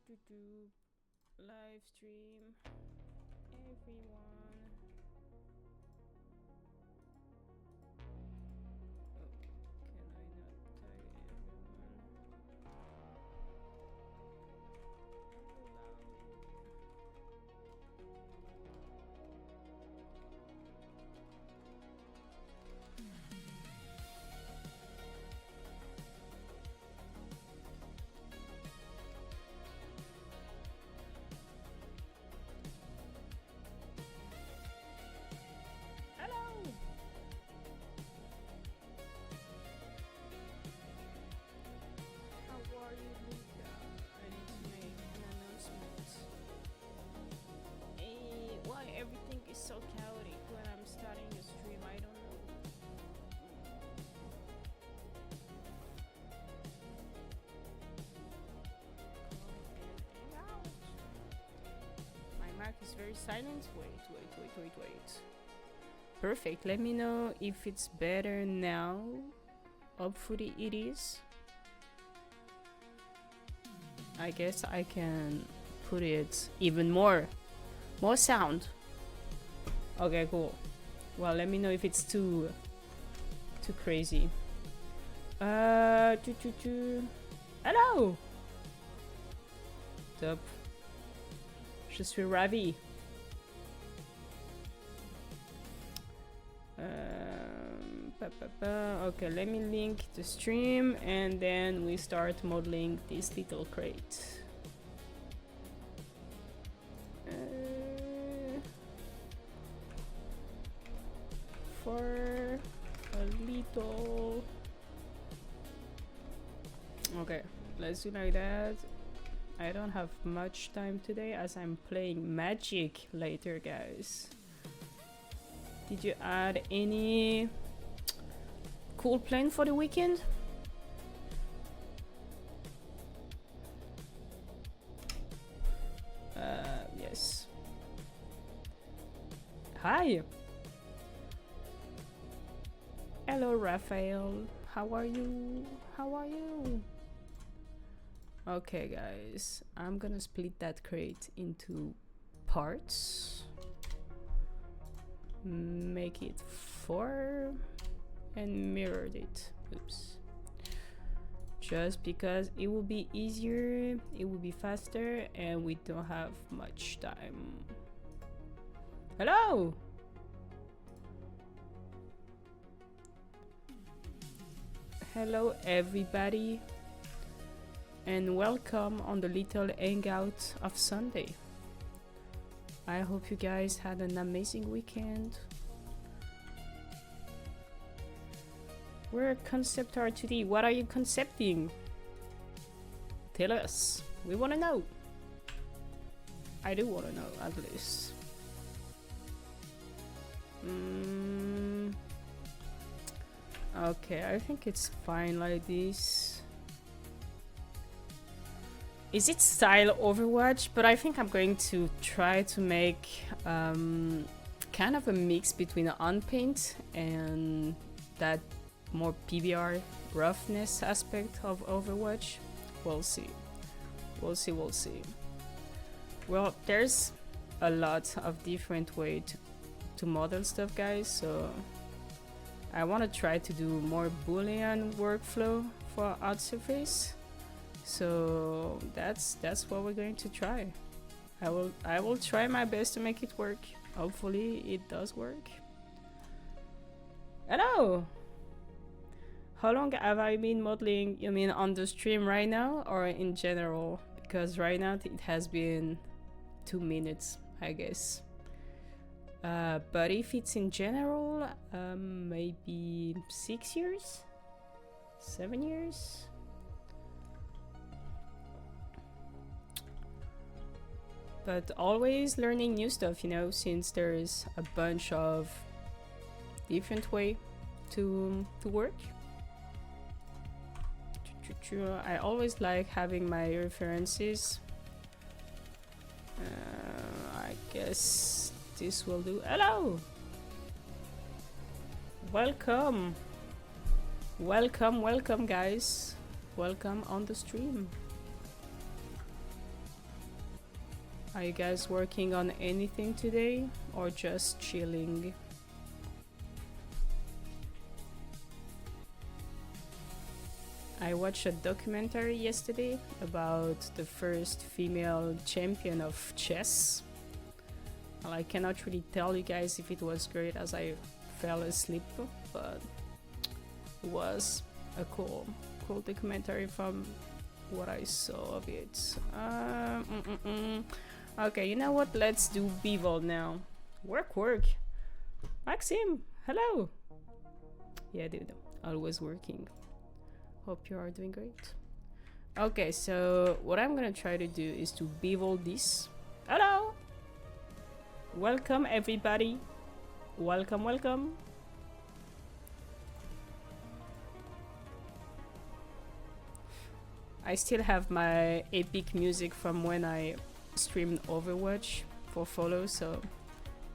Live stream, everyone. Oh, can I not tag everyone? Hello! How are you, Luca? I need to make an announcement. Why everything is so chaotic when I'm starting a stream? I don't know. Hang out. My mic is very silent. Wait. Perfect. Let me know if it's better now. Hopefully it is. I guess I can put it even more sound. Okay, cool. Well, let me know if it's too crazy. Hello. Top. Je suis ravi. Okay, let me link the stream and then we start modeling this little crate. For a little. Okay, let's do like that. I don't have much time today as I'm playing Magic later, guys. Did you add any cool plan for the weekend? Yes. Hi. Hello, Raphael. How are you? How are you? Okay, guys. I'm gonna split that crate into parts. Make it 4 and mirrored it. Oops. Just because it will be easier, it will be faster, and we don't have much time. Hello! Hello everybody, and welcome on the little hangout of Sunday. I hope you guys had an amazing weekend. We're concept art today. What are you concepting? Tell us. We want to know. I do want to know, at least. Okay, I think it's fine like this. Is it style Overwatch? But I think I'm going to try to make kind of a mix between unpaint and that more PBR roughness aspect of Overwatch. We'll see. We'll see. Well, there's a lot of different ways to model stuff, guys, so I want to try to do more Boolean workflow for art surface. So that's what we're going to try. I will try my best to make it work. Hopefully it does work. Hello! How long have I been modeling? You mean on the stream right now or in general? Because right now it has been 2 minutes, I guess. But if it's in general, maybe 6 years? 7 years? But always learning new stuff, you know, since there's a bunch of different way to work. I always like having my references. I guess this will do. Hello! Welcome! Welcome, guys. Welcome on the stream. Are you guys working on anything today or just chilling? I watched a documentary yesterday about the first female champion of chess. Well, I cannot really tell you guys if it was great as I fell asleep, but it was a cool documentary from what I saw of it. Okay, you know what? Let's do Bevel now. Work. Maxim, hello. Yeah, dude, always working. Hope you are doing great. Okay, so what I'm gonna try to do is to bevel this. Hello! Welcome everybody. Welcome. I still have my epic music from when I streamed Overwatch for follow, so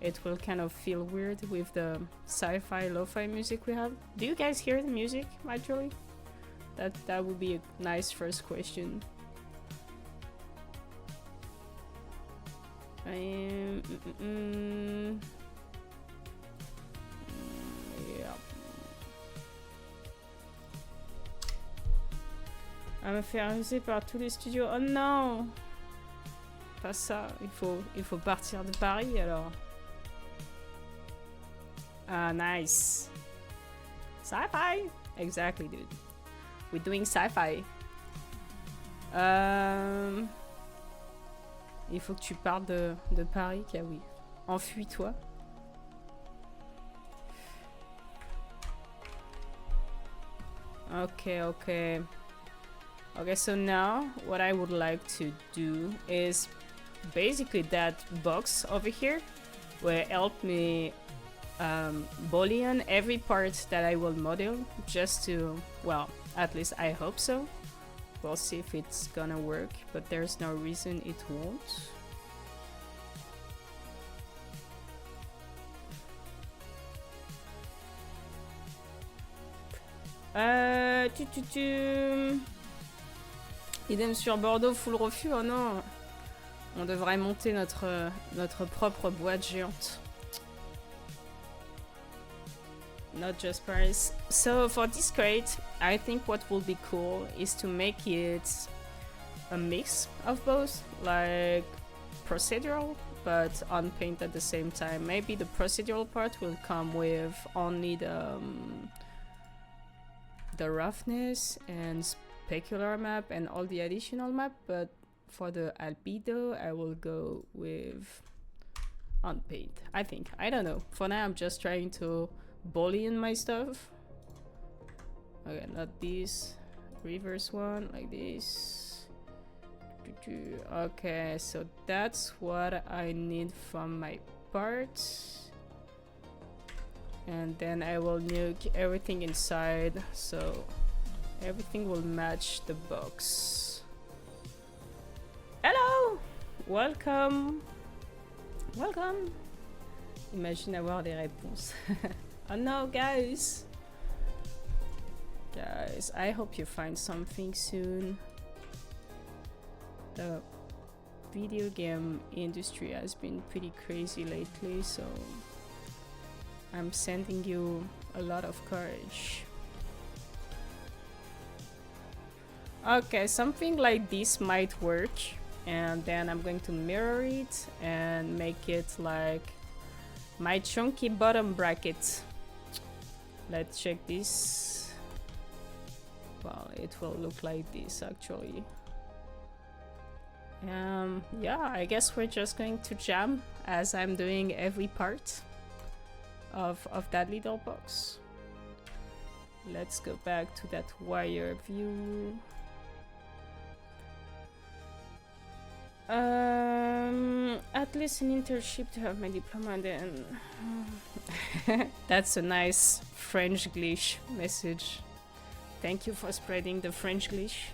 it will kind of feel weird with the sci-fi lo-fi music we have. Do you guys hear the music actually? That would be a nice first question. Yeah. À me faire amuser par tous les studios. Oh non! Pas ça. Il faut partir de Paris alors. Ah, nice. Sci-fi. Exactly, dude. We're doing sci-fi. Il faut que tu partes de Paris, Kawi. Enfuis-toi. Okay, so now what I would like to do is basically that box over here will help me boolean every part that I will model just to, well, at least I hope so. We'll see if it's gonna work, but there's no reason it won't. Idem sur Bordeaux, full refus, oh non. On devrait monter notre propre boîte géante. Not just Paris. So for this crate, I think what will be cool is to make it a mix of both, like procedural, but on paint at the same time. Maybe the procedural part will come with only the roughness and specular map and all the additional map, but for the albedo, I will go with on paint. I think. I don't know. For now, I'm just trying to boolean my stuff. Okay, not this. Reverse one, like this. Okay, so that's what I need from my parts. And then I will nuke everything inside, so everything will match the box. Hello! Welcome! Welcome! Imagine avoir des réponses. Oh no, guys! Guys, I hope you find something soon. The video game industry has been pretty crazy lately, so I'm sending you a lot of courage. Okay, something like this might work, and then I'm going to mirror it and make it like my chunky bottom bracket. Let's check this. Well, it will look like this actually. Yeah, I guess we're just going to jam as I'm doing every part of that little box. Let's go back to that wire view. At least an internship to have my diploma, then that's a nice French glitch message. Thank you for spreading the French glitch.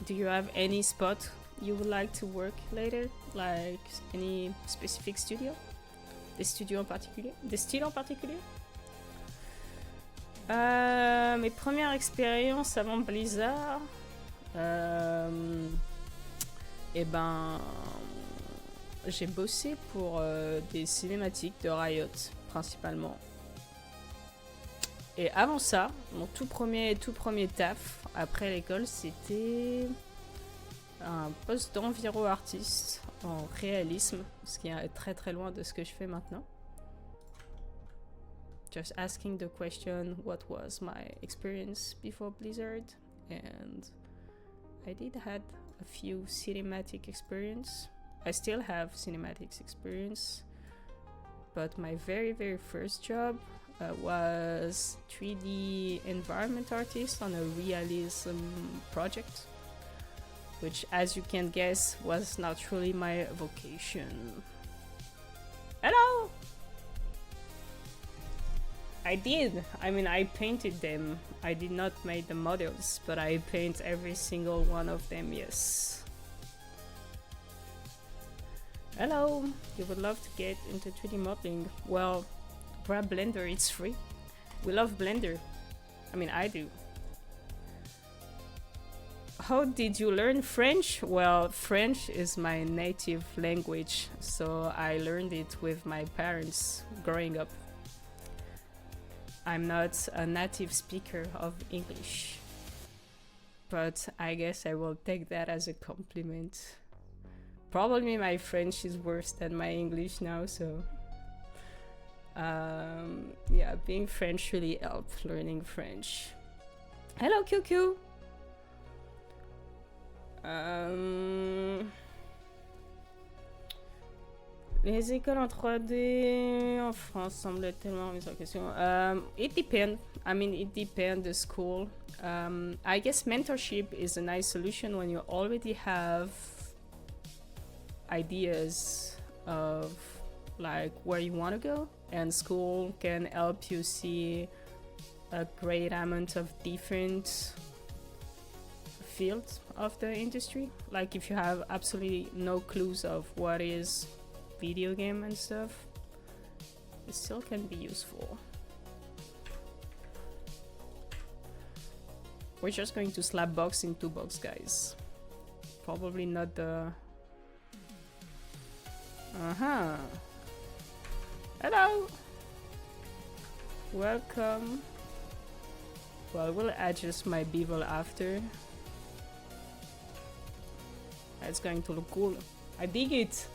Do you have any spot you would like to work later? Like any specific studio? Des studios en particulier? Des styles en particulier? Mes premières expériences avant Blizzard, Et ben, j'ai bossé pour des cinématiques de Riot, principalement. Et avant ça, mon tout premier taf, après l'école, c'était un poste d'enviro artiste en réalisme, ce qui est très très loin de ce que je fais maintenant. Just asking the question, what was my experience before Blizzard? And I did had a few cinematic experience. I still have cinematics experience, but my very first job was 3D environment artist on a realism project, which, as you can guess, was not truly my vocation. Hello! I did. I mean, I painted them. I did not make the models, but I paint every single one of them, yes. Hello! You would love to get into 3D modeling? Well, grab Blender, it's free. We love Blender. I mean, I do. How did you learn French? Well, French is my native language, so I learned it with my parents growing up. I'm not a native speaker of English, but I guess I will take that as a compliment. Probably my French is worse than my English now, so yeah, being French really helped learning French. Hello, QQ! Les écoles en 3D en France semblent tellement remise en question. It depends. I mean, it depends the school. I guess mentorship is a nice solution when you already have ideas of like where you want to go, and school can help you see a great amount of different fields of the industry. Like if you have absolutely no clues of what is video game and stuff, it still can be useful. We're just going to slap box into box, guys. Probably not the... Hello! Welcome. Well, we'll adjust my bevel after. It's going to look cool. I dig it!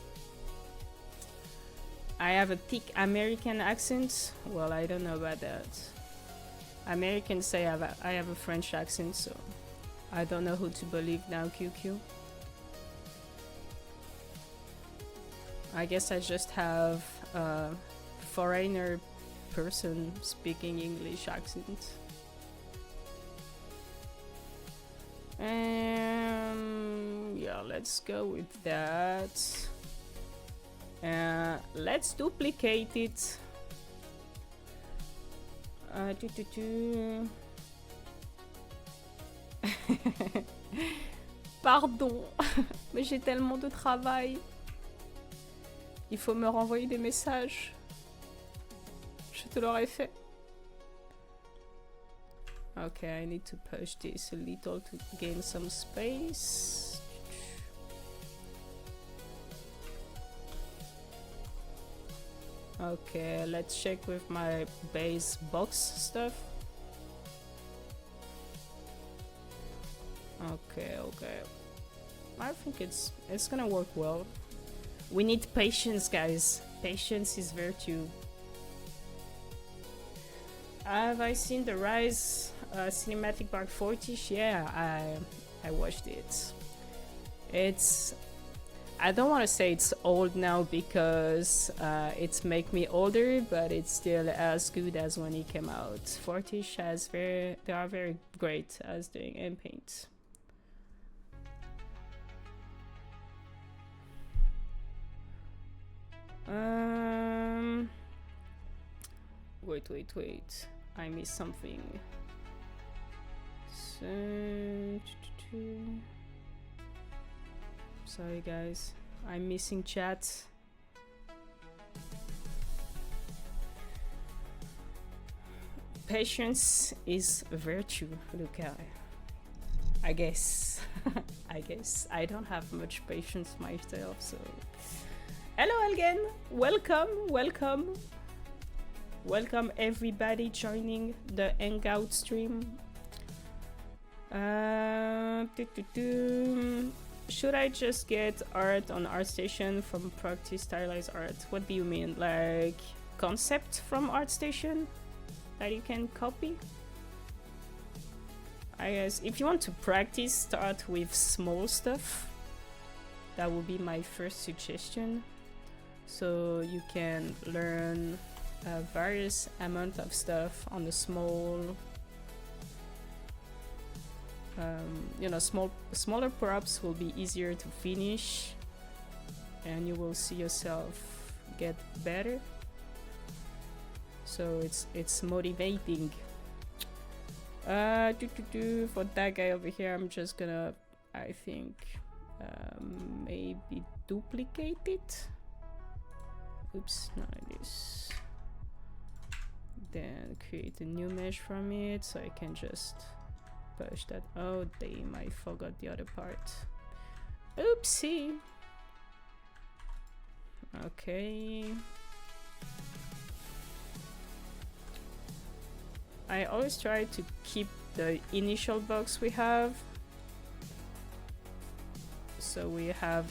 I have a thick American accent. Well, I don't know about that. Americans say I have a French accent, so I don't know who to believe now, QQ. I guess I just have a foreigner person speaking English accent. Yeah, let's go with that. Let's duplicate it. Pardon, mais j'ai tellement de travail. Il faut me renvoyer des messages. Je te l'aurais fait. Okay, I need to push this a little to gain some space. Okay, let's check with my base box stuff. Okay. I think it's gonna work well. We need patience, guys. Patience is virtue. Have I seen the Rise cinematic Part 40? Yeah, I watched it. It's... I don't want to say it's old now because it's make me older, but it's still as good as when it came out. Fortish has they are very great as doing in paint. Wait. I missed something. Sorry guys, I'm missing chat. Patience is a virtue, Luca. I guess. I guess. I don't have much patience myself, so... Hello again! Welcome, welcome! Welcome everybody joining the Hangout stream. Should I just get art on ArtStation from Practice Stylized Art? What do you mean? Like concept from ArtStation that you can copy? I guess if you want to practice, start with small stuff. That would be my first suggestion. So you can learn various amount of stuff on the small, you know, smaller props will be easier to finish, and you will see yourself get better. So it's motivating. For that guy over here, I'm just gonna, I think, maybe duplicate it. Oops, not like this. Then create a new mesh from it, so I can just push that. Oh damn, I forgot the other part. Oopsie. Okay. I always try to keep the initial box we have, so we have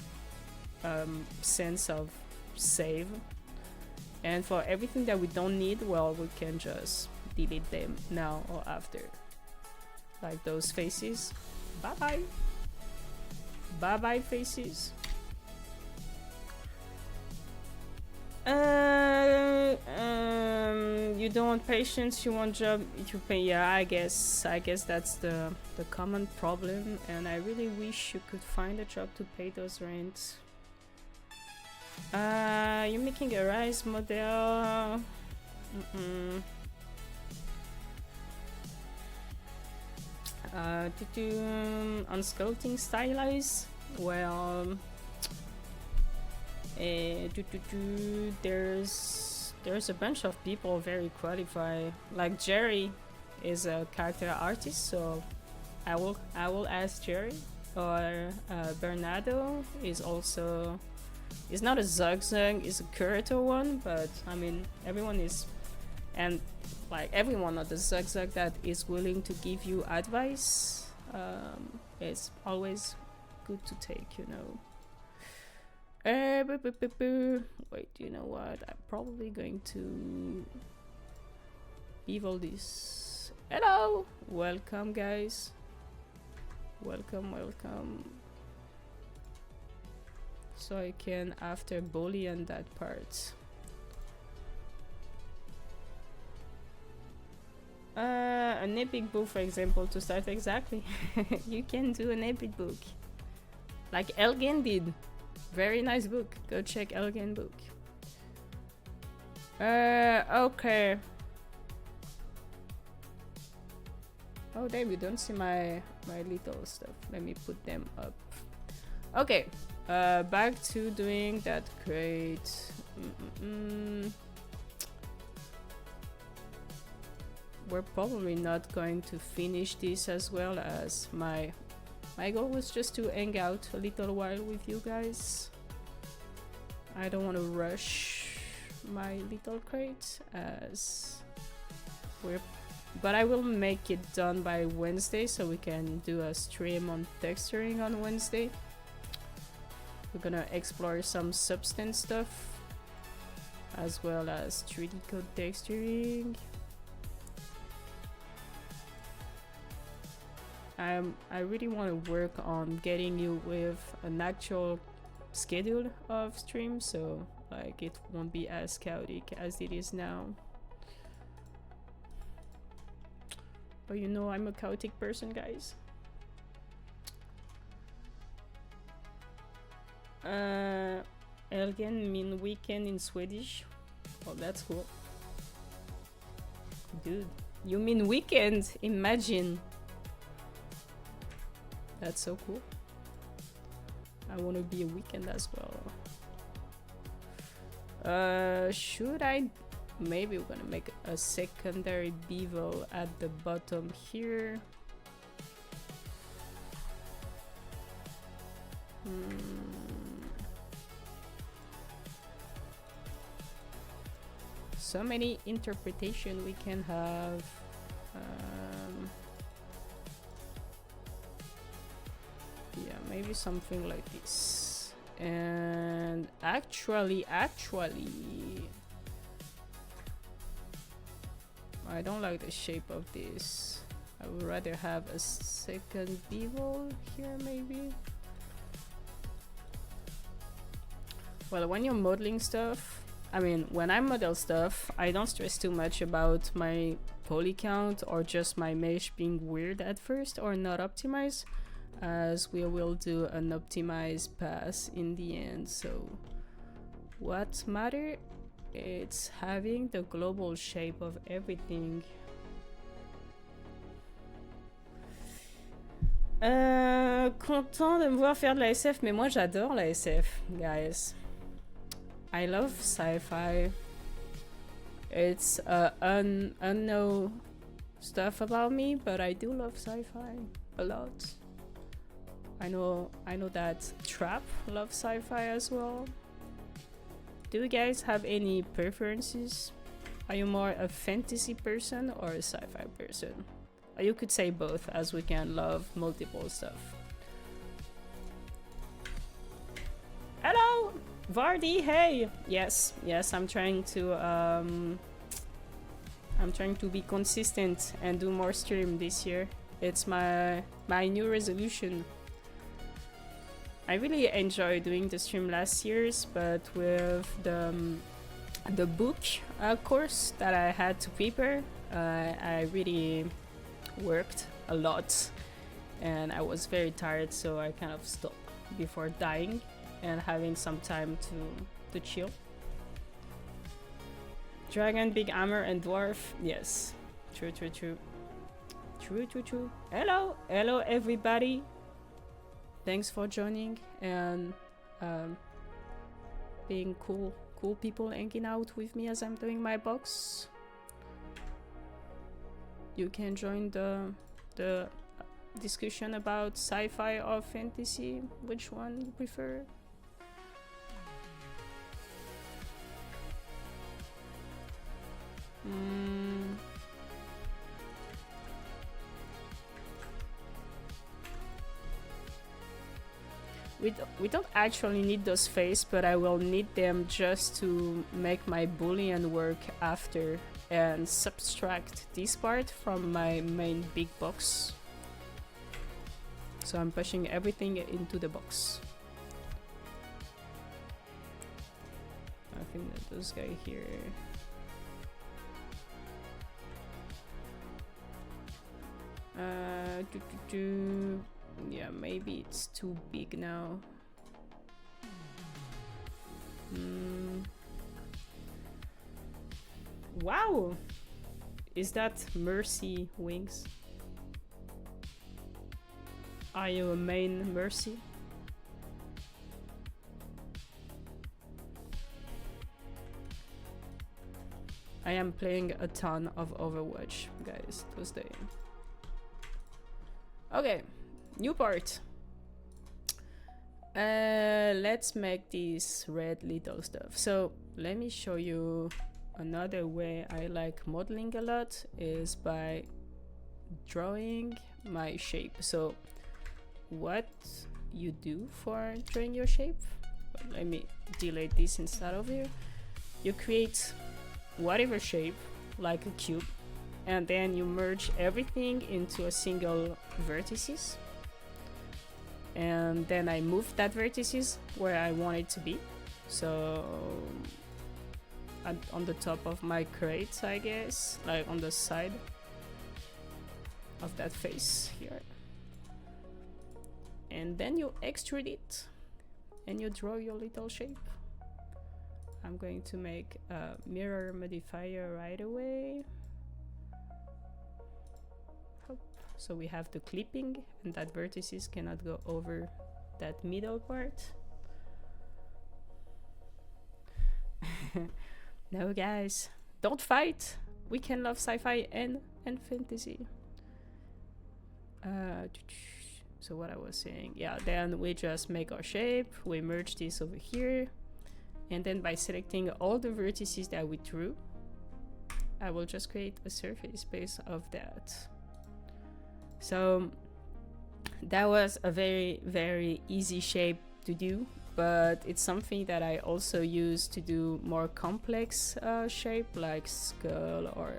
sense of save, and for everything that we don't need, well, we can just delete them now or after, like those faces. Bye bye. Bye bye faces. You don't want patience, you want job, you pay. Yeah, I guess that's the common problem, and I really wish you could find a job to pay those rents. You're making a rise model. On sculpting stylize, well, there's a bunch of people very qualified. Like Jerry is a character artist, so I will ask Jerry. Or Bernardo is also, is not a zugzug, is a curator one, but I mean everyone is, and like everyone of the zugzag that is willing to give you advice, it's always good to take, you know. Wait, you know what? I'm probably going to evil this. Hello! Welcome, guys. Welcome, welcome. So I can after boolean that part. An epic book, for example, to start. Exactly. You can do an epic book. Like Elgin did. Very nice book. Go check Elgin book. Okay. Oh damn, you don't see my little stuff. Let me put them up. Okay. Back to doing that crate. We're probably not going to finish this as well, as my goal was just to hang out a little while with you guys. I don't want to rush my little crate as we're, but I will make it done by Wednesday so we can do a stream on texturing on Wednesday. We're gonna explore some substance stuff as well as 3D code texturing. I really want to work on getting you with an actual schedule of streams, so like it won't be as chaotic as it is now. But you know I'm a chaotic person, guys. Helgen mean weekend in Swedish. Oh, that's cool. Dude, you mean weekend? Imagine. That's so cool. I want to be a weekend as well. Should I? Maybe we're gonna make a secondary bevel at the bottom here. So many interpretation we can have. Yeah, maybe something like this. And actually, I don't like the shape of this. I would rather have a second bevel here, maybe. Well, when you're modeling stuff, I mean, when I model stuff, I don't stress too much about my poly count or just my mesh being weird at first or not optimized, as we will do an optimized pass in the end. So what matter? It's having the global shape of everything. Content de me voir faire de la SF, mais moi j'adore la SF, guys. I love sci-fi. It's unknown stuff about me, but I do love sci-fi a lot. I know that Trap loves sci-fi as well. Do you guys have any preferences? Are you more a fantasy person or a sci-fi person? Or you could say both, as we can love multiple stuff. Hello, Vardy. Hey. Yes, I'm trying to be consistent and do more stream this year. It's my new resolution. I really enjoyed doing the stream last year's, but with the book course that I had to prepare, I really worked a lot and I was very tired, so I kind of stopped before dying and having some time to chill. Dragon, big hammer, and dwarf. Yes, true. Hello everybody. Thanks for joining and being cool people hanging out with me as I'm doing my box. You can join the discussion about sci-fi or fantasy, which one you prefer. We don't actually need those face, but I will need them just to make my boolean work after and subtract this part from my main big box. So I'm pushing everything into the box. I think that those guys here. Yeah, maybe it's too big now. Wow! Is that Mercy wings? Are you a main Mercy? I am playing a ton of Overwatch, guys, those days. Okay, new part. Let's make this red little stuff. So let me show you another way I like modeling a lot is by drawing my shape. So what you do for drawing your shape, let me delete this inside of here. You create whatever shape, like a cube, and then you merge everything into a single vertices. And then I move that vertices where I want it to be. So on the top of my crate, I guess, like on the side of that face here. And then you extrude it and you draw your little shape. I'm going to make a mirror modifier right away. So we have the clipping, and that vertices cannot go over that middle part. No, guys, don't fight. We can love sci-fi and fantasy. So what I was saying, yeah, then we just make our shape, we merge this over here, and then by selecting all the vertices that we drew, I will just create a surface based of that. So that was a very, very easy shape to do, but it's something that I also use to do more complex shape like skull or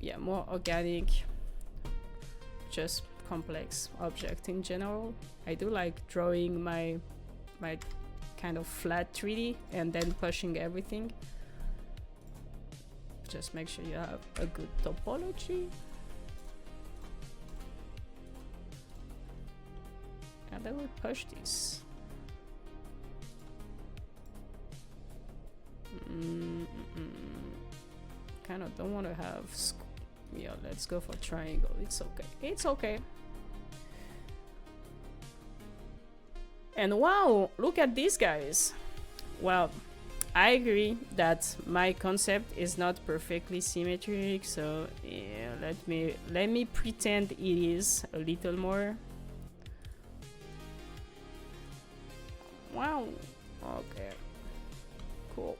yeah, more organic, just complex object in general. I do like drawing my kind of flat 3D and then pushing everything. Just make sure you have a good topology. And then we push this. Kind of don't want to have yeah, let's go for triangle. It's okay. It's okay. And wow, look at these guys. Well, I agree that my concept is not perfectly symmetric, so yeah, let me pretend it is a little more. Wow. Okay. Cool.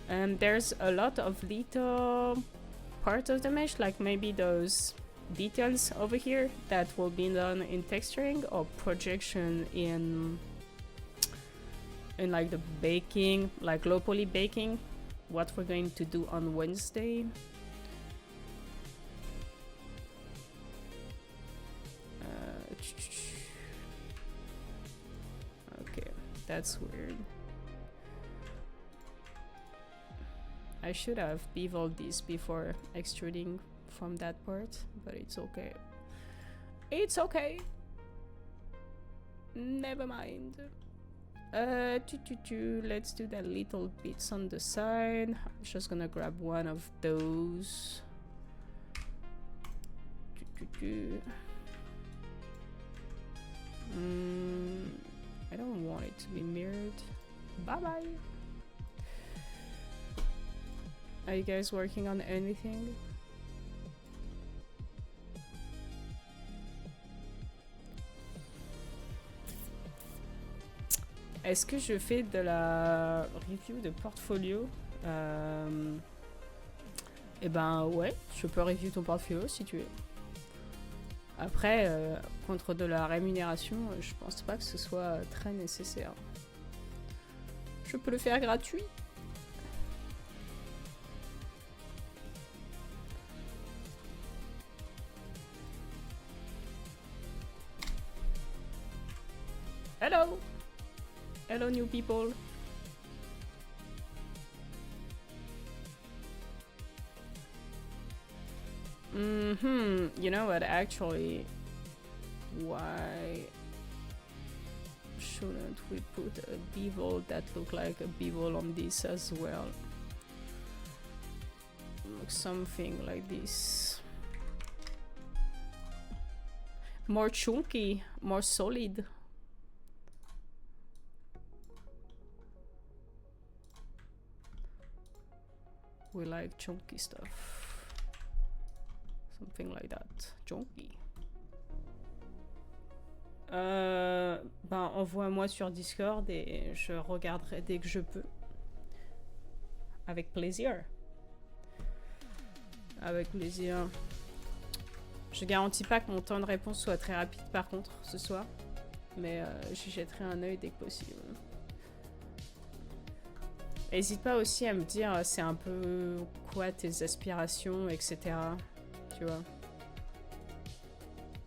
And there's a lot of little parts of the mesh, like maybe those details over here that will be done in texturing or projection in like the baking, like low poly baking, what we're going to do on Wednesday. Okay, that's weird. I should have beveled this before extruding from that part, but it's okay. It's okay. Never mind. Let's do that little bits on the side. I'm just gonna grab one of those. I don't want it to be mirrored. Bye bye. Are you guys working on anything? Est-ce que je fais de la review de portfolio? Eh ben ouais, je peux review ton portfolio si tu veux. Après, contre de la rémunération, je pense pas que ce soit très nécessaire. Je peux le faire gratuit. Hello! Hello, new people! You know what, actually, why shouldn't we put a bevel that look like a bevel on this as well? Like something like this. More chunky, more solid. We like chunky stuff. Something like that. Chunky. Ben, envoie-moi sur Discord et je regarderai dès que je peux. Avec plaisir. Avec plaisir. Je garantis pas que mon temps de réponse soit très rapide par contre ce soir. Mais j'y jetterai un œil dès que possible. N'hésite pas aussi à me dire c'est un peu quoi tes aspirations, etc. Tu vois,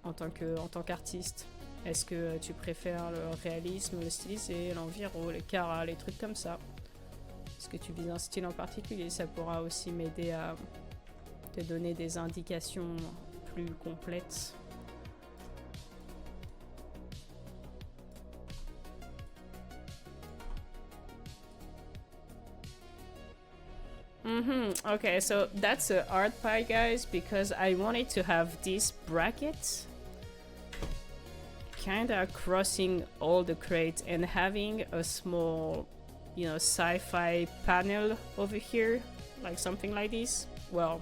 en tant qu'artiste. Est-ce que tu préfères le réalisme, le stylisé, l'enviro, les caras, les trucs comme ça? Est-ce que tu vises un style en particulier? Ça pourra aussi m'aider à te donner des indications plus complètes. Okay, so that's the art pie, guys, because I wanted to have this bracket kinda crossing all the crates and having a small, you know, sci-fi panel over here, like something like this. Well,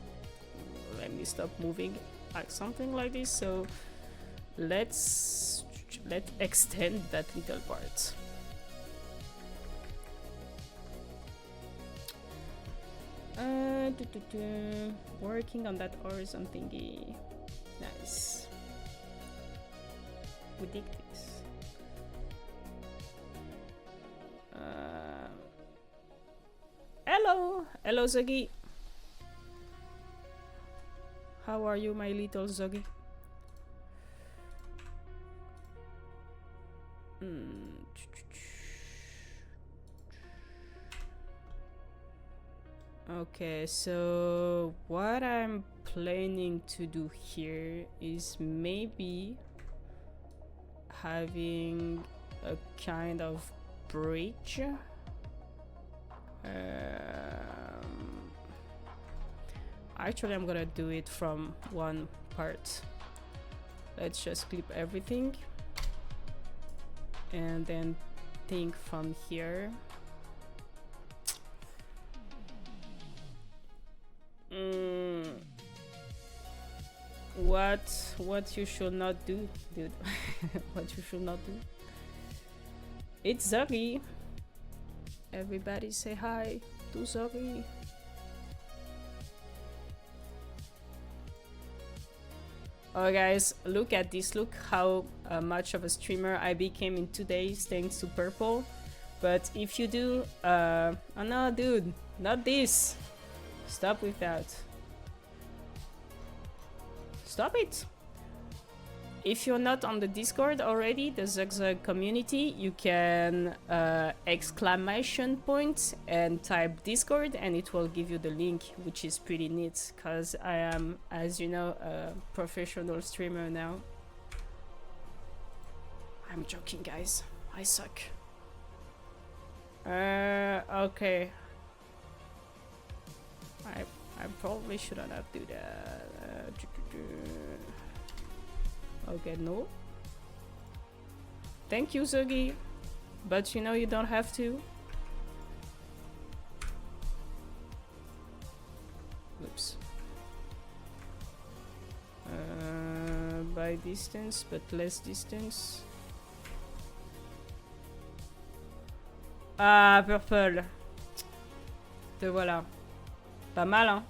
let me stop moving. like something like this. So let's extend that little part. Working on that horizon thingy. Nice. We dig this. Hello Zoggy. How are you, my little Zoggy? Okay, so what I'm planning to do here is maybe having a kind of bridge. Actually, I'm gonna do it from one part. Let's just clip everything and then think from here. What you should not do, dude. What you should not do. It's Zoggy. Everybody say hi to Zoggy. Oh guys, look at this. Look how much of a streamer I became in 2 days thanks to purple. But if you do, oh no, dude, not this. Stop with that. Stop it. If you're not on the Discord already, the Zugzug community, you can exclamation point and type Discord and it will give you the link, which is pretty neat because I am, as you know, a professional streamer now. I'm joking, guys. I suck. Okay. I probably shouldn't have do that. Okay, no. Thank you, Zoggy. But you know you don't have to. Oops. By distance, but less distance. Ah, purple. Te voilà. Pas mal, hein?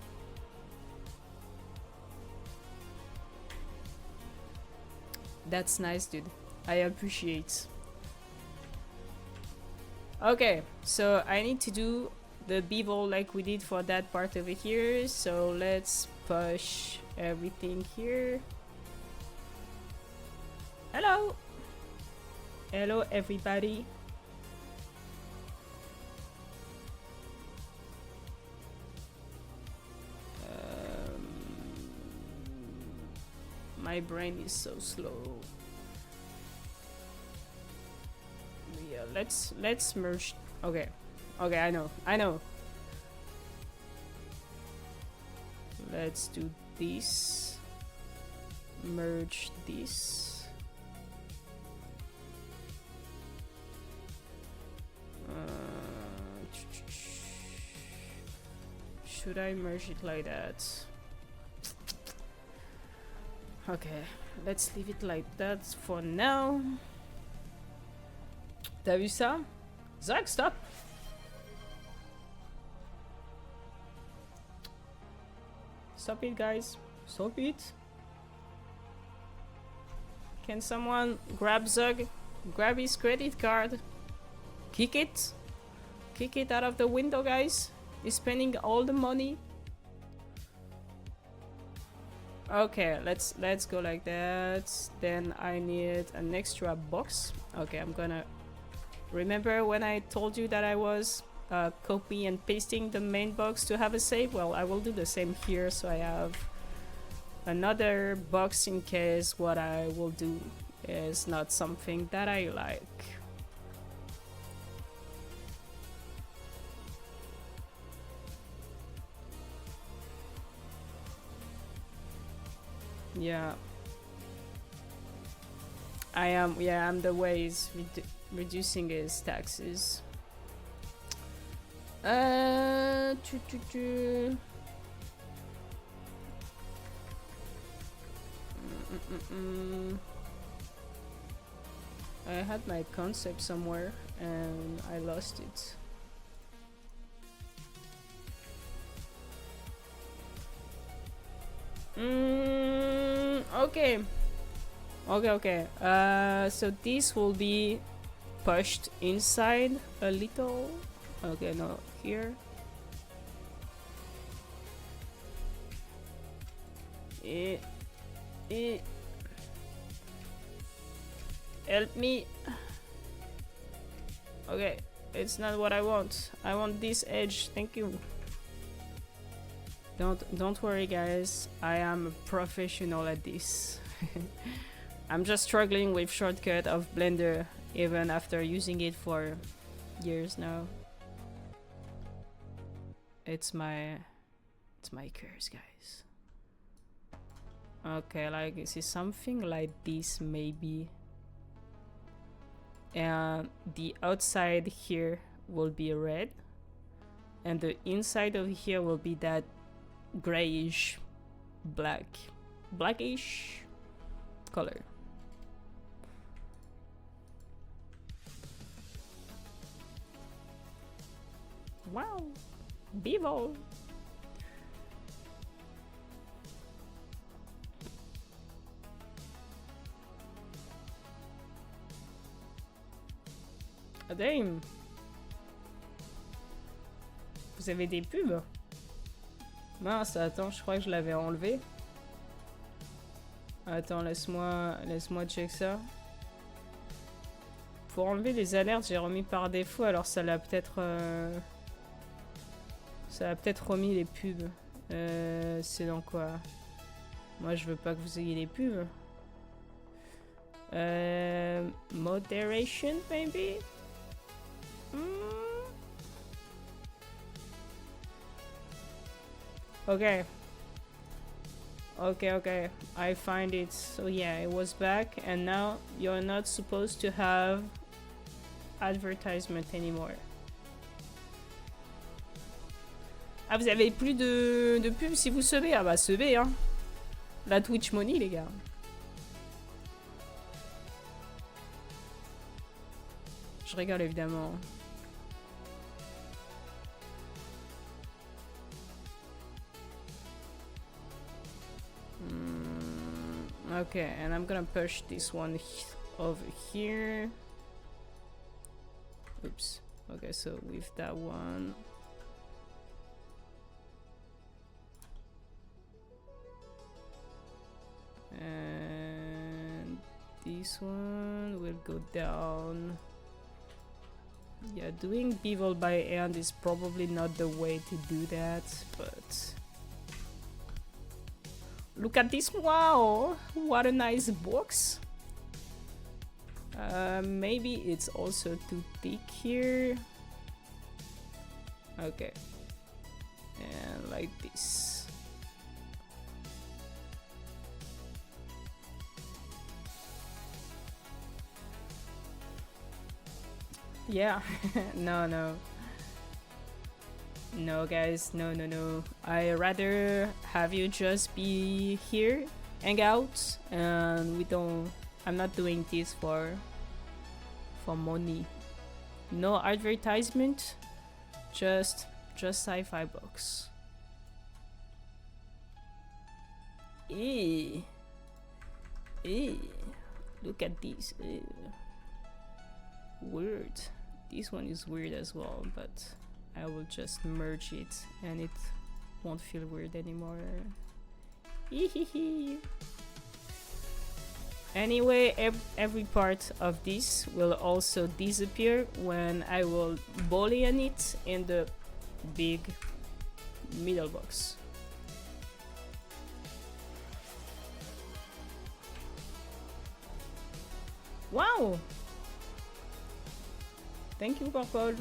That's nice, dude. I appreciate. Okay, so I need to do the bevel like we did for that part over here. So let's push everything here. Hello! Hello, everybody. My brain is so slow. Yeah, let's merge. Okay, I know. Let's do this. Merge this. Should I merge it like that? Okay, let's leave it like that for now. T'as vu ça? Zach, stop! Stop it, guys. Stop it. Can someone grab Zug? Grab his credit card. Kick it. Kick it out of the window, guys. He's spending all the money. Okay, let's go like that. Then I need an extra box. Okay, I'm gonna remember when I told you that I was copy and pasting the main box to have a save. Well, I will do the same here, so I have another box in case what I will do is not something that I like. Yeah, I'm the way he's reducing his taxes. I had my concept somewhere and I lost it. Okay. Okay. So this will be pushed inside a little. Okay, no, here. Help me. Okay, it's not what I want. I want this edge. Thank you. Don't worry, guys. I am a professional at this. I'm just struggling with shortcut of Blender even after using it for years now. It's my curse, guys. Okay, like this is something like this maybe. And the outside here will be red. And the inside of here will be that grayish blackish color. Wow, Bevo. Damn. Vous avez des pubs? Mince, attends, je crois que je l'avais enlevé. Attends, laisse-moi check ça. Pour enlever les alertes, j'ai remis par défaut, alors ça l'a peut-être remis les pubs. C'est dans quoi? Moi, je veux pas que vous ayez les pubs. Moderation, maybe? Okay. I find it. So yeah, it was back, and now you're not supposed to have advertisement anymore. Ah, vous avez plus de pub si vous subez? Ah bah subez, hein. La Twitch Money, les gars. Je rigole évidemment. Okay, and I'm gonna push this one over here. Oops. Okay, so with that one. And this one will go down. Yeah, doing bevel by hand is probably not the way to do that, but look at this. Wow, what a nice box. Maybe it's also too thick here. Okay, and like this. Yeah. No guys, no. I rather have you just be here, hang out, and I'm not doing this for money. No advertisement, just sci-fi box. Look at this. Weird. This one is weird as well, but I will just merge it and it won't feel weird anymore. Anyway, every part of this will also disappear when I will boolean it in the big middle box. Wow! Thank you, Corpol.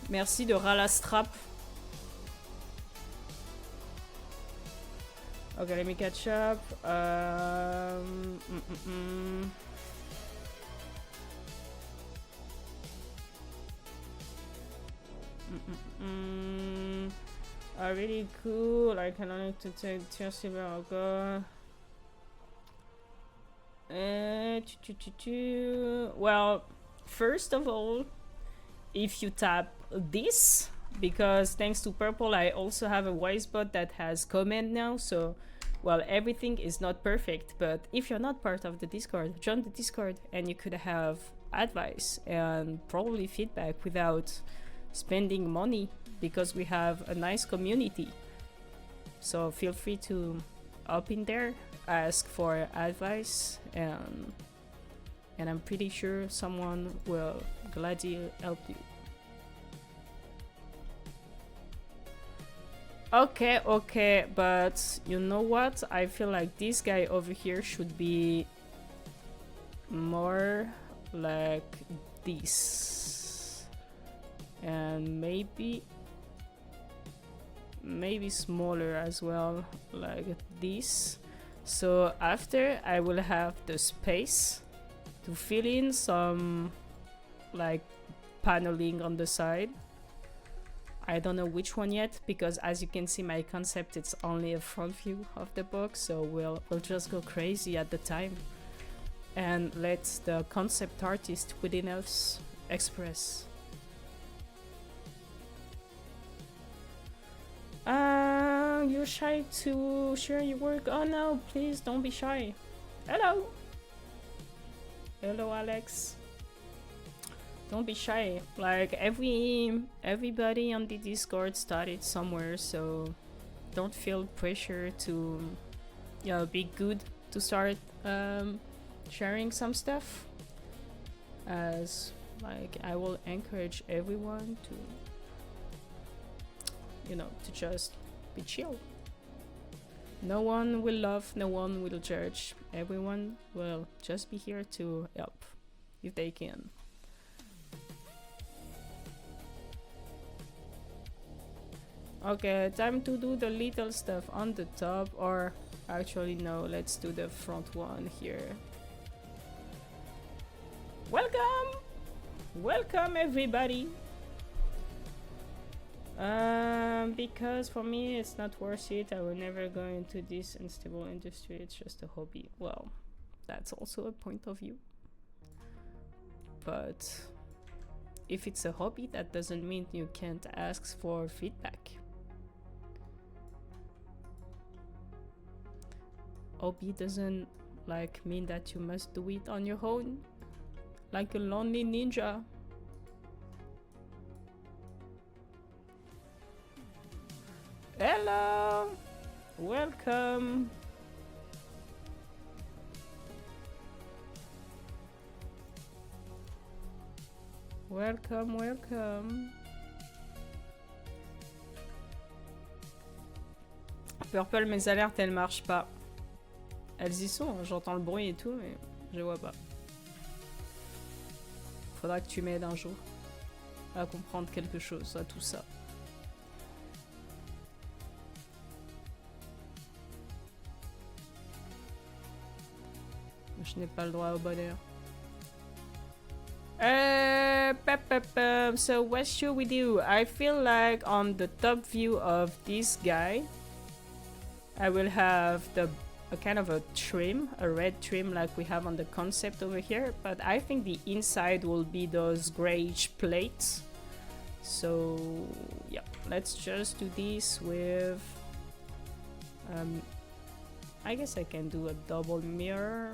Merci de Ralastrap. Okay, let me catch up. Are really cool. I can only to take silver. Oh god. Well, first of all, if you tap this, because thanks to Purple, I also have a voice bot that has comment now, so well, everything is not perfect, but if you're not part of the Discord, join the Discord and you could have advice and probably feedback without spending money, because we have a nice community. So feel free to up in there, ask for advice, and I'm pretty sure someone will gladly help you. Okay, but you know what? I feel like this guy over here should be more like this. And maybe smaller as well, like this. So after I will have the space to fill in some like paneling on the side. I don't know which one yet, because as you can see, my concept, it's only a front view of the book, so we'll just go crazy at the time and let the concept artist within us express. You're shy to share your work? Oh no, please don't be shy. Hello, Alex. Don't be shy. Like everybody on the Discord started somewhere, so don't feel pressure to, you know, be good to start sharing some stuff. As like I will encourage everyone to, you know, to just be chill. No one will love, no one will judge. Everyone will just be here to help if they can. Okay, time to do the little stuff on the top, or actually no, let's do the front one here. Welcome everybody. Because for me it's not worth it. I will never go into this unstable industry. It's just a hobby. Well, that's also a point of view. But if it's a hobby, that doesn't mean you can't ask for feedback. Hobby doesn't like mean that you must do it on your own, like a lonely ninja. Hello, welcome. Welcome. Purple, mes alertes, elles marchent pas. Elles y sont, hein, j'entends le bruit et tout, mais je vois pas. Faudra que tu m'aides un jour à comprendre quelque chose à tout ça. Je n'ai pas le droit au bonheur. So what should we do? I feel like on the top view of this guy, I will have a kind of a trim, a red trim like we have on the concept over here, but I think the inside will be those grayish plates. So yeah, let's just do this with I guess I can do a double mirror.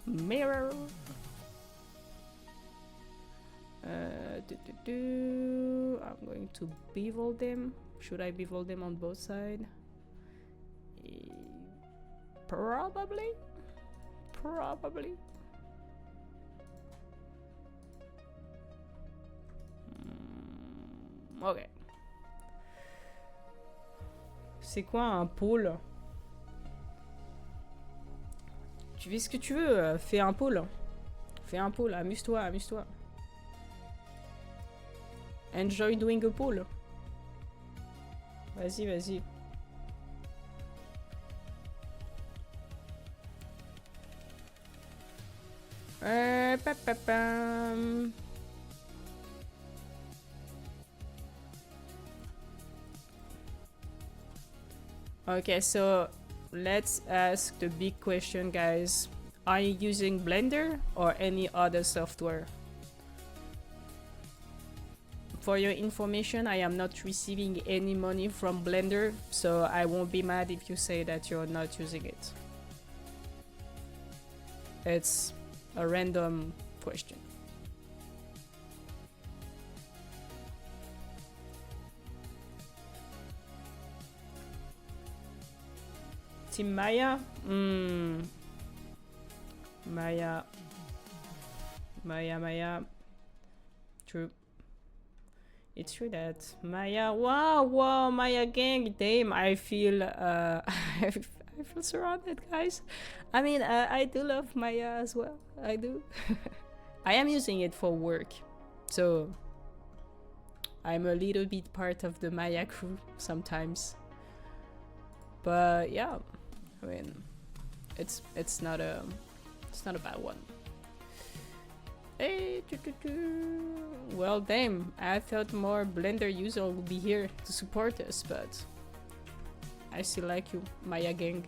I'm going to bevel them. Should I bevel them on both sides? Probably. Ok. C'est quoi un pôle? Tu fais ce que tu veux, fais un pôle. Fais un pôle, amuse-toi. Enjoy doing a pôle. Vas-y. Okay, so let's ask the big question, guys. Are you using Blender or any other software? For your information, I am not receiving any money from Blender, so I won't be mad if you say that you're not using it. It's a random question. Team Maya? Maya. True. It's true that Maya. Wow, Maya gang. Damn, I feel I feel surrounded, guys. I mean, I do love Maya as well. I do. I am using it for work, so I'm a little bit part of the Maya crew sometimes. But yeah, I mean, it's not a bad one. Hey, well, damn, I thought more Blender user would be here to support us, but I still like you, Maya gang.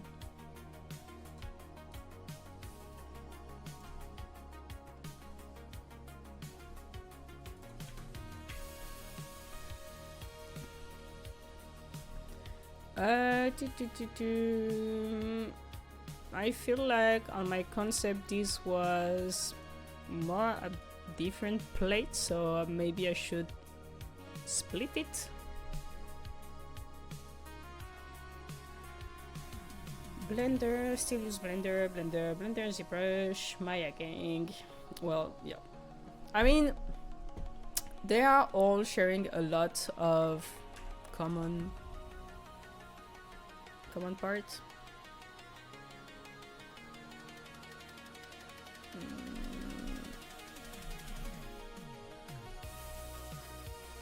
I feel like on my concept this was more a different plate, so maybe I should split it. Blender, still use Blender, ZBrush, Maya gang. Well, yeah. I mean, they are all sharing a lot of common parts.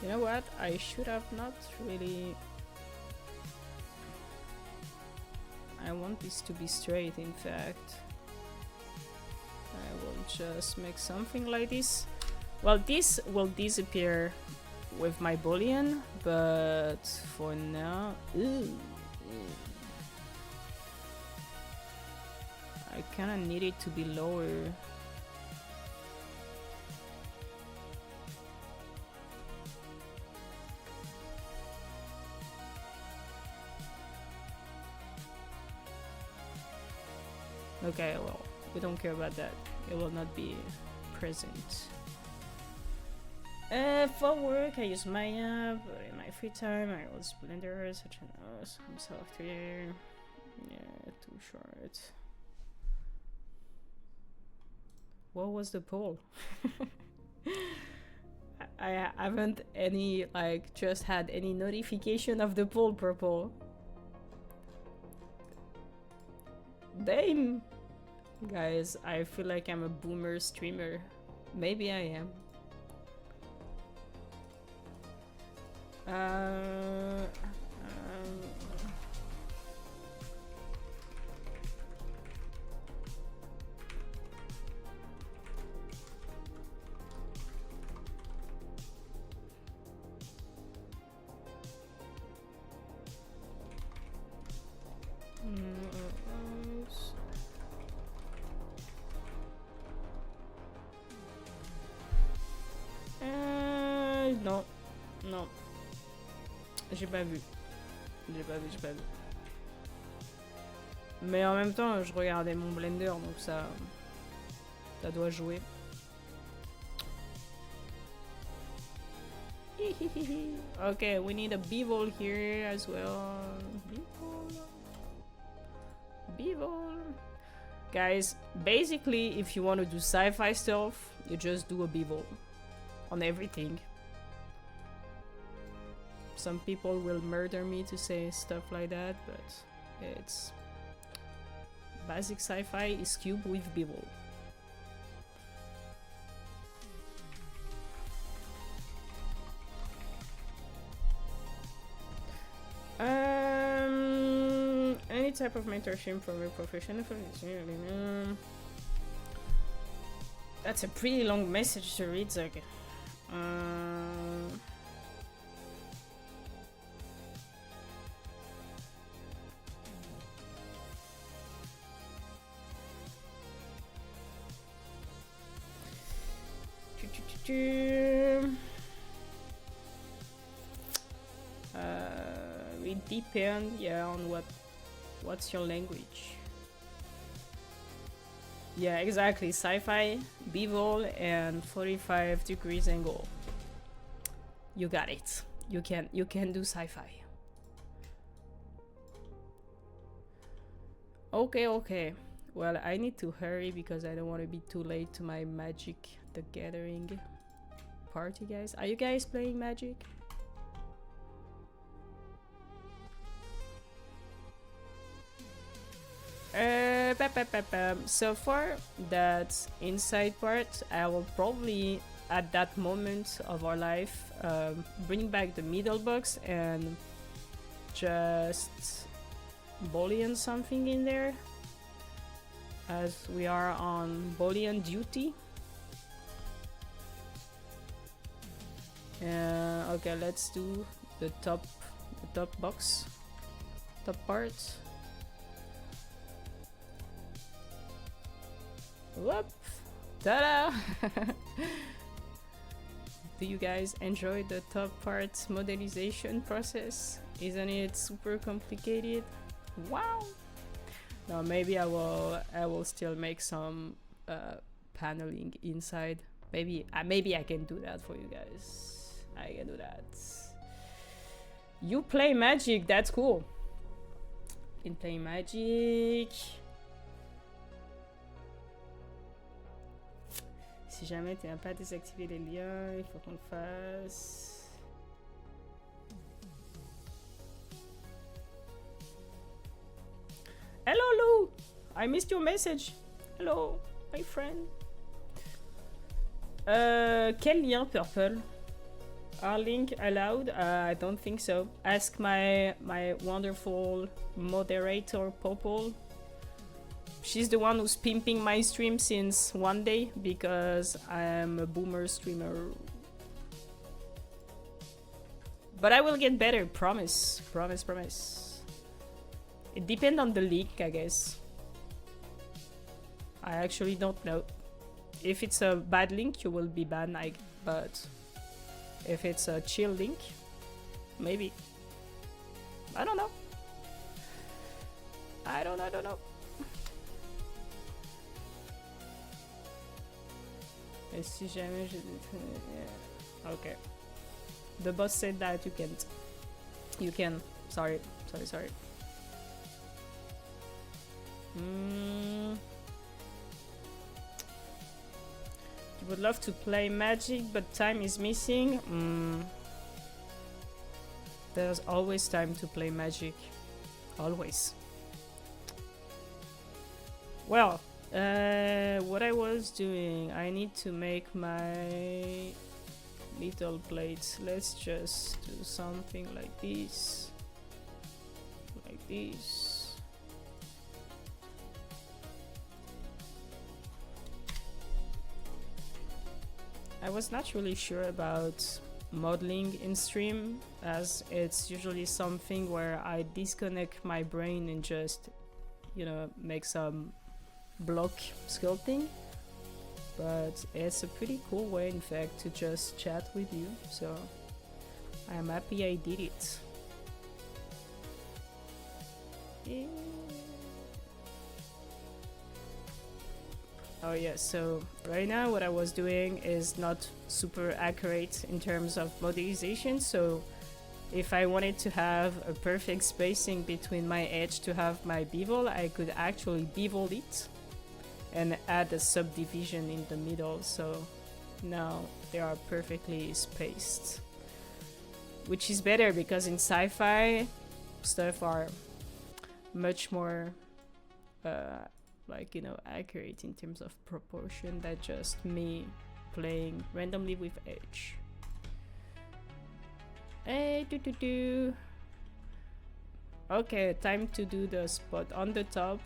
You know what? I should have not really... I want this to be straight, in fact. I will just make something like this. Well, this will disappear with my boolean, but for now... I kinda need it to be lower. Okay, well, we don't care about that. It will not be present. For work, I use Maya, but in my free time, I use Blender, such as some software. Yeah, too short. What was the poll? I haven't just had any notification of the poll, purple. Damn! Guys, I feel like I'm a boomer streamer. Maybe I am. Non. J'ai pas vu. Mais en même temps, je regardais mon Blender, donc ça doit jouer. Okay, we need a bevel here as well. Bevel. Guys, basically, if you want to do sci-fi stuff, you just do a bevel on everything. Some people will murder me to say stuff like that, but it's basic sci-fi is cube with bevel. Any type of mentorship from a professional. That's a pretty long message to read, Zach. It depends, yeah, on what's your language. Yeah, exactly. Sci-fi, bevel, and 45 degrees angle. You got it. You can do sci-fi. Okay. Well, I need to hurry because I don't want to be too late to my Magic the Gathering party, guys. Are you guys playing Magic? So for that inside part, I will probably at that moment of our life bring back the middle box and just bullion something in there, as we are on bullion duty. Okay, let's do the top box, top part. Whoop! Ta-da! Do you guys enjoy the top part modelization process? Isn't it super complicated? Wow! Now maybe I will still make some paneling inside. Maybe I can do that for you guys. I can do that. You play Magic, that's cool. You can play Magic. Si jamais tu n'as pas désactivé les liens, il faut qu'on le fasse. Hello Lou! I missed your message. Hello, my friend. Quel lien, Purple? Are link allowed? I don't think so. Ask my wonderful moderator, Popol. She's the one who's pimping my stream since one day because I am a boomer streamer. But I will get better, promise. Promise. It depends on the link, I guess. I actually don't know. If it's a bad link, you will be banned, but if it's a chill link, maybe. I don't know. I don't know. Et si jamais j'ai yeah. Okay. The boss said that you can't. You can. Sorry. You would love to play Magic, but time is missing. There's always time to play Magic. Always. Well, what I was doing, I need to make my little plates. Let's just do something like this. Like this. I was not really sure about modeling in stream, as it's usually something where I disconnect my brain and just, you know, make some block sculpting. But it's a pretty cool way, in fact, to just chat with you, so I'm happy I did it. Yeah. Oh yeah, so right now what I was doing is not super accurate in terms of modelization, so if I wanted to have a perfect spacing between my edge to have my bevel, I could actually bevel it and add a subdivision in the middle, so now they are perfectly spaced. Which is better because in sci-fi, stuff are much more like, you know, accurate in terms of proportion than just me playing randomly with edge. Hey, Okay, time to do the spot on the top.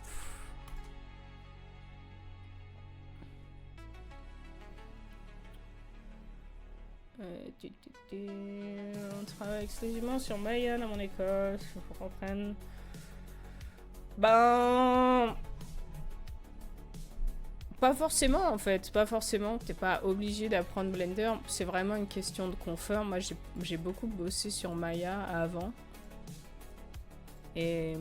On travaille exclusivement sur Maya à mon école, il faut qu'on prenne. Ben, Pas forcément en fait, pas forcément. T'es pas obligé d'apprendre Blender. C'est vraiment une question de confort. Moi j'ai beaucoup bossé sur Maya avant. Et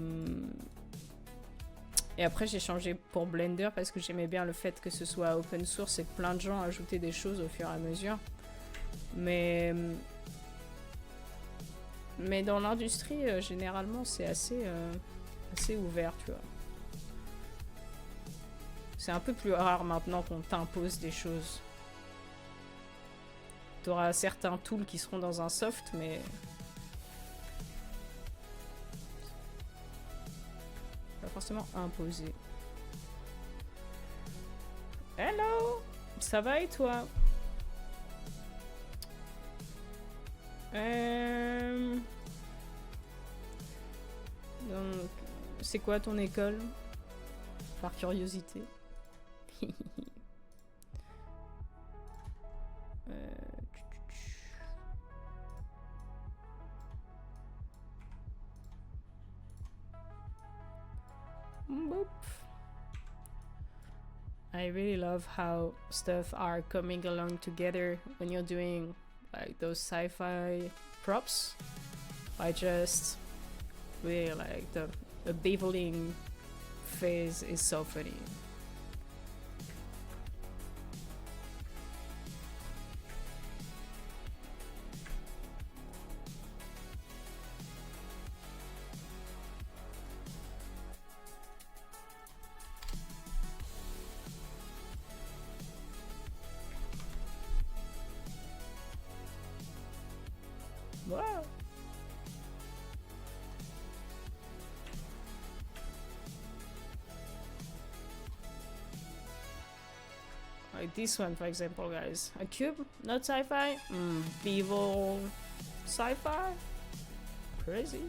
après j'ai changé pour Blender parce que j'aimais bien le fait que ce soit open source et que plein de gens ajoutaient des choses au fur et à mesure. Mais dans l'industrie, généralement c'est assez ouvert, tu vois. C'est un peu plus rare maintenant qu'on t'impose des choses. T'auras certains tools qui seront dans un soft, mais... pas forcément imposé. Hello! Ça va et toi? Donc, c'est quoi ton école? Par curiosité. Boop. I really love how stuff are coming along together when you're doing like those sci-fi props. I just really like the beveling phase is so funny. Wow. Like this one, for example, guys. A cube, not sci-fi. Bevel, sci-fi. Crazy.